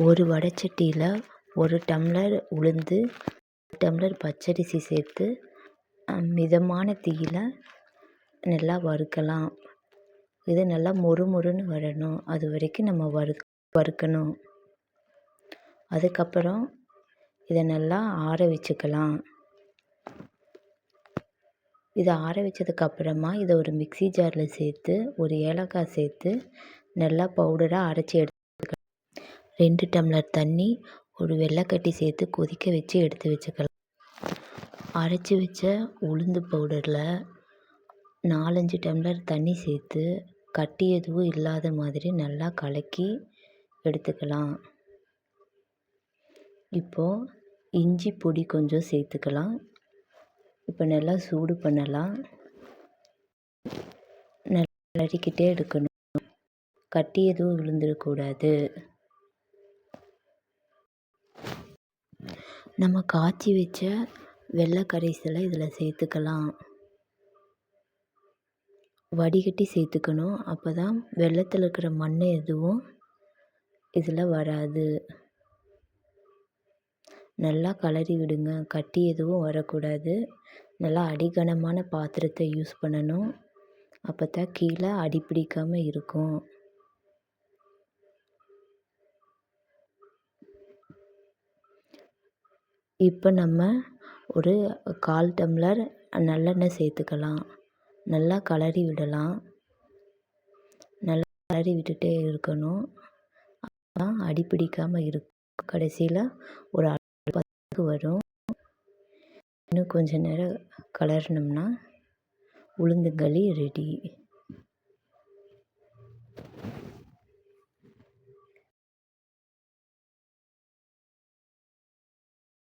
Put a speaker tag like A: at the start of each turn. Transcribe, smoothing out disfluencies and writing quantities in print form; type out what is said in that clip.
A: ஒரு வடைச்சட்டியில் 1 டம்ளர் உளுந்து, 1 டம்ளர் பச்சரிசி சேர்த்து மிதமான தீயில் நல்லா வறுக்கலாம். இது நல்லா மொறுமொறுன்னு வரணும். அது வரைக்கும் நம்ம வறுக்கணும். அதுக்கப்புறம் இதை நல்லா ஆற வச்சுக்கலாம். இதை ஆற வச்சதுக்கப்புறமா இதை ஒரு மிக்ஸி ஜாரில் சேர்த்து ஒரு ஏலக்காய் சேர்த்து நல்லா பவுடராக அரைச்சி 2 டம்ளர் தண்ணி, ஒரு வெல்லைக்கட்டி சேர்த்து கொதிக்க வச்சு எடுத்து வச்சுக்கலாம். அரைச்சி வச்ச உளுந்து பவுடரில் 4-5 டம்ளர் தண்ணி சேர்த்து கட்டி எதுவும் இல்லாத மாதிரி நல்லா கலக்கி எடுத்துக்கலாம். இப்போது இஞ்சி பொடி கொஞ்சம் சேர்த்துக்கலாம். இப்போ நல்லா சூடு பண்ணலாம். நல்லா கிளறிக்கிட்டே எடுக்கணும். கட்டி எதுவும் விழுந்துடக்கூடாது. நம்ம காய்ச்சி வச்ச வெள்ளை கரைசலை இதில் சேர்த்துக்கலாம். வடிகட்டி சேர்த்துக்கணும். அப்போ தான் வெள்ளத்தில் இருக்கிற மண் எதுவும் இதில் வராது. நல்லா கிளறி விடுங்க. கட்டி எதுவும் வரக்கூடாது. நல்லா அடிகனமான பாத்திரத்தை யூஸ் பண்ணணும். அப்போ தான் கீழே அடி பிடிக்காமல் இருக்கும். இப்போ நம்ம ஒரு 1/4 டம்ளர் நல்லெண்ணெய் சேர்த்துக்கலாம். நல்லா கிளறி விடலாம். நல்லா கிளறி விட்டுட்டே இருக்கணும். அப்போதான் அடி பிடிக்காமல் இருக்கும். கடைசியில் ஒரு பதத்துக்கு வரும். இன்னும் கொஞ்ச நேரம் கிளறினோம்னா உளுந்தங்களி ரெடி.